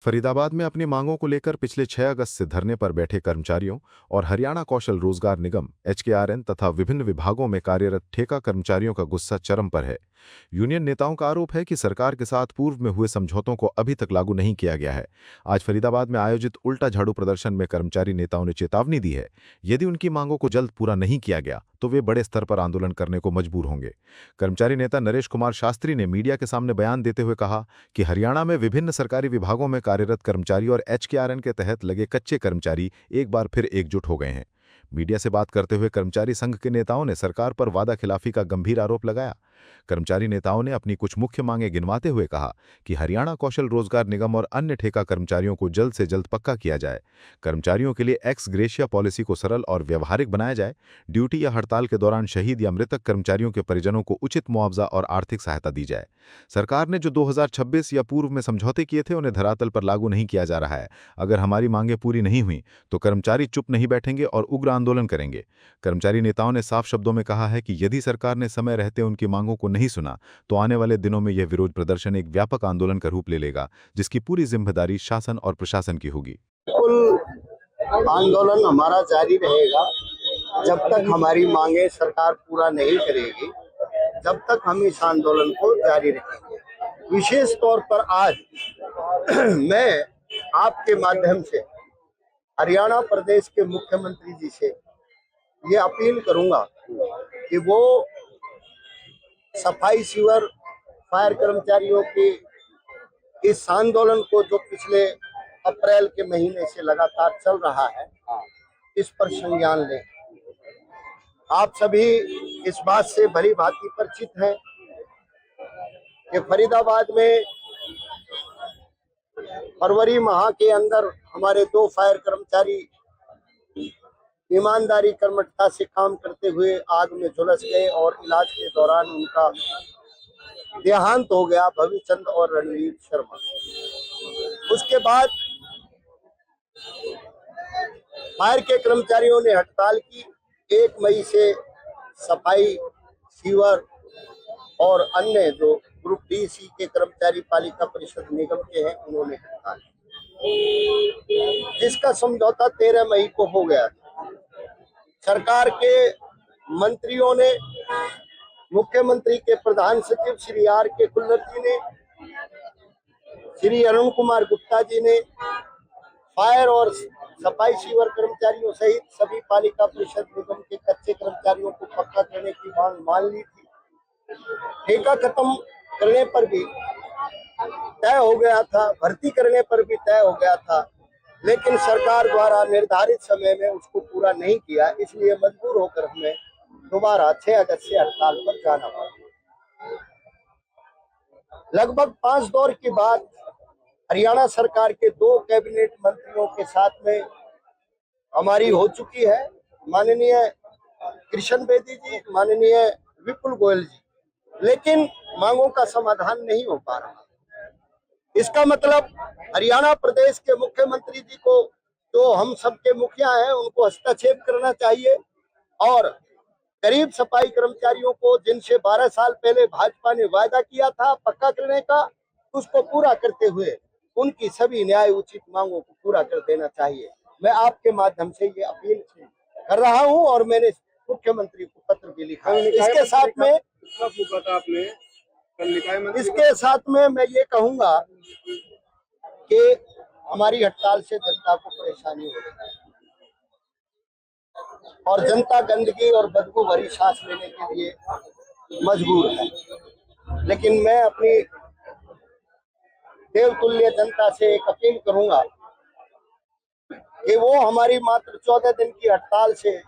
फरीदाबाद में अपनी मांगों को लेकर पिछले 6 अगस्त से धरने पर बैठे कर्मचारियों और हरियाणा कौशल रोजगार निगम एचकेआरएन तथा विभिन्न विभागों में कार्यरत ठेका कर्मचारियों का गुस्सा चरम पर है। यूनियन नेताओं का आरोप है कि सरकार के साथ पूर्व में हुए समझौतों को अभी तक लागू नहीं किया गया है। आज फरीदाबाद में आयोजित उल्टा झाड़ू प्रदर्शन में कर्मचारी नेताओं ने चेतावनी दी है, यदि उनकी मांगों को जल्द पूरा नहीं किया गया तो वे बड़े स्तर पर आंदोलन करने को मजबूर होंगे। कर्मचारी नेता नरेश कुमार शास्त्री ने मीडिया के सामने बयान देते हुए कहा कि हरियाणा में विभिन्न सरकारी विभागों में कार्यरत कर्मचारी और एचकेआरएन के तहत लगे कच्चे कर्मचारी एक बार फिर एकजुट हो गए हैं। मीडिया से बात करते हुए कर्मचारी संघ के नेताओं ने सरकार पर वादा खिलाफी का गंभीर आरोप लगाया। कर्मचारी नेताओं ने अपनी कुछ मुख्य मांगें गिनवाते हुए कहा कि हरियाणा कौशल रोजगार निगम और अन्य ठेका कर्मचारियों को जल्द से जल्द पक्का किया जाए। कर्मचारियों के लिए एक्स ग्रेशिया पॉलिसी को सरल और व्यवहारिक बनाया जाए। ड्यूटी या हड़ताल के दौरान शहीद या मृतक कर्मचारियों के परिजनों को उचित मुआवजा और आर्थिक सहायता दी जाए। सरकार ने जो 2026 या पूर्व में समझौते किए थे उन्हें धरातल पर लागू नहीं किया जा रहा है। अगर हमारी मांगें पूरी नहीं हुई तो कर्मचारी चुप नहीं बैठेंगे और उग्र आंदोलन करेंगे। कर्मचारी नेताओं ने साफ शब्दों में कहा है कि यदि सरकार ने समय रहते उनकी मांगों को नहीं सुना तो आने वाले दिनों में यह विरोध प्रदर्शन एक व्यापक आंदोलन का रूप ले लेगा, जिसकी पूरी जिम्मेदारी शासन और प्रशासन की होगी। बिल्कुल, आंदोलन हमारा जारी रहेगा जब तक हमारी मांगे सरकार पूरा नहीं करेगी, जब तक हम इस आंदोलन को जारी रखेंगे। विशेष तौर पर आज मैं आपके माध्यम से हरियाणा प्रदेश के मुख्यमंत्री जी से ये अपील करूंगा कि वो सफाई सीवर फायर कर्मचारियों के इस आंदोलन को जो पिछले अप्रैल के महीने से लगातार चल रहा है, इस पर संज्ञान लें। आप सभी इस बात से भली भांति परिचित हैं कि फरीदाबाद में फरवरी माह के अंदर हमारे 2 फायर कर्मचारी ईमानदारी कर्मठता से काम करते हुए आग में झुलस गए और इलाज के दौरान उनका देहांत हो गया, भविचंद और रणवीर शर्मा। उसके बाद फायर के कर्मचारियों ने हड़ताल की। 1 मई से सफाई सीवर और अन्य जो ग्रुप डी सी के कर्मचारी पालिका परिषद निगम के हैं उन्होंने हड़ताल की, जिसका समझौता 13 मई को हो गया था। सरकार के मंत्रियों ने, मुख्यमंत्री के प्रधान सचिव श्री आर के कुल्लर जी ने, श्री अरुण कुमार गुप्ता जी ने फायर और सफाई सीवर कर्मचारियों सहित सभी पालिका परिषद निगम के कच्चे कर्मचारियों को पक्का करने की मांग मान ली थी। ठेका खत्म करने पर भी तय हो गया था, भर्ती करने पर भी तय हो गया था, लेकिन सरकार द्वारा निर्धारित समय में उसको पूरा नहीं किया। इसलिए मजबूर होकर हमें दोबारा 6 अगस्त से हड़ताल पर जाना पड़ा। लगभग 5 दौर के बाद हरियाणा सरकार के 2 कैबिनेट मंत्रियों के साथ में हमारी हो चुकी है, माननीय कृष्ण बेदी जी, माननीय विपुल गोयल जी, लेकिन मांगों का समाधान नहीं हो पा रहा। इसका मतलब हरियाणा प्रदेश के मुख्यमंत्री जी को, जो हम सबके मुखिया हैं, उनको हस्तक्षेप करना चाहिए और गरीब सफाई कर्मचारियों को, जिनसे 12 साल पहले भाजपा ने वायदा किया था पक्का करने का, उसको पूरा करते हुए उनकी सभी न्याय उचित मांगों को पूरा कर देना चाहिए। मैं आपके माध्यम से ये अपील कर रहा हूं और मैंने मुख्यमंत्री को पत्र भी लिखा है। इसके साथ में मैं ये कहूंगा कि हमारी हड़ताल से जनता को परेशानी हो रही है और जनता गंदगी और बदबू भरी सांस लेने के लिए मजबूर है। लेकिन मैं अपनी देवतुल्य जनता से एक अपील करूंगा कि वो हमारी मात्र 14 दिन की हड़ताल से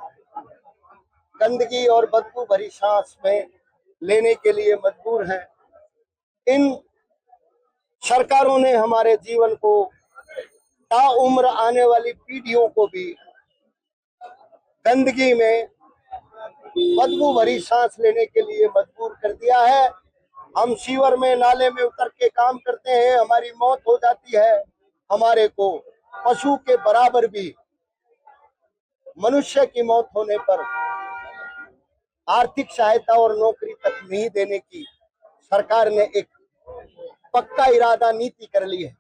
गंदगी और बदबू भरी सांस में लेने के लिए मजबूर हैं। इन सरकारों ने हमारे जीवन को, ताउम्र आने वाली पीढ़ियों को भी गंदगी में बदबू भरी सांस लेने के लिए मजबूर कर दिया है। हम सीवर में, नाले में उतर के काम करते हैं, हमारी मौत हो जाती है। हमारे को पशु के बराबर भी मनुष्य की मौत होने पर आर्थिक सहायता और नौकरी तक नहीं देने की सरकार ने एक पक्का इरादा नीति कर ली है।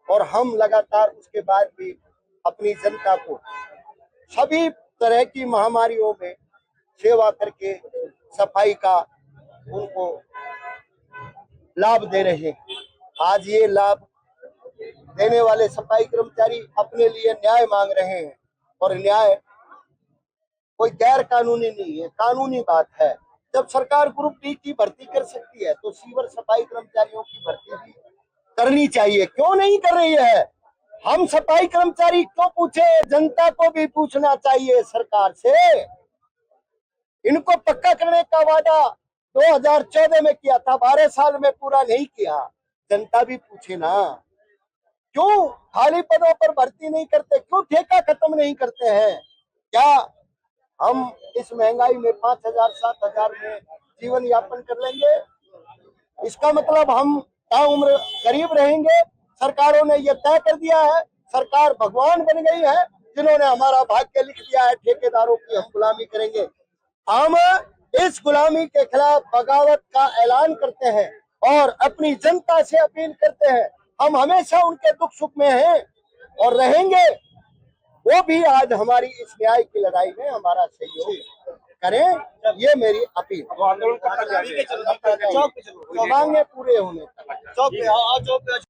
और हम लगातार उसके बाद भी अपनी जनता को सभी तरह की महामारियों में सेवा करके सफाई का उनको लाभ दे रहे हैं। आज ये लाभ देने वाले सफाई कर्मचारी अपने लिए न्याय मांग रहे हैं और न्याय कोई गैर कानूनी नहीं है, कानूनी बात है। जब सरकार ग्रुप डी की भर्ती कर सकती है तो सीवर सफाई कर्मचारियों की भर्ती भी करनी चाहिए। क्यों नहीं कर रही है? हम सफाई कर्मचारी क्यों पूछे? जनता को भी पूछना चाहिए सरकार से। इनको पक्का करने का वादा 2014 में किया था, 12 साल में पूरा नहीं किया। जनता भी पूछे ना, क्यों खाली पदों पर भर्ती नहीं करते, क्यों ठेका खत्म नहीं करते हैं? क्या हम इस महंगाई में 5,000 7,000 में जीवन यापन कर लेंगे? इसका मतलब हम ताउम्र गरीब रहेंगे? सरकारों ने यह तय कर दिया है, सरकार भगवान बन गई है जिन्होंने हमारा भाग्य लिख दिया है, ठेकेदारों की हम गुलामी करेंगे। हम इस गुलामी के खिलाफ बगावत का ऐलान करते हैं और अपनी जनता से अपील करते हैं। हम हमेशा उनके दुख सुख में हैं और रहेंगे। वो भी आज हमारी इस न्याय की लड़ाई में हमारा सहयोग करें, ये मेरी अपील। आंदोलन कब तक जारी रहेगा? मांगे पूरे होने तक। चौक पे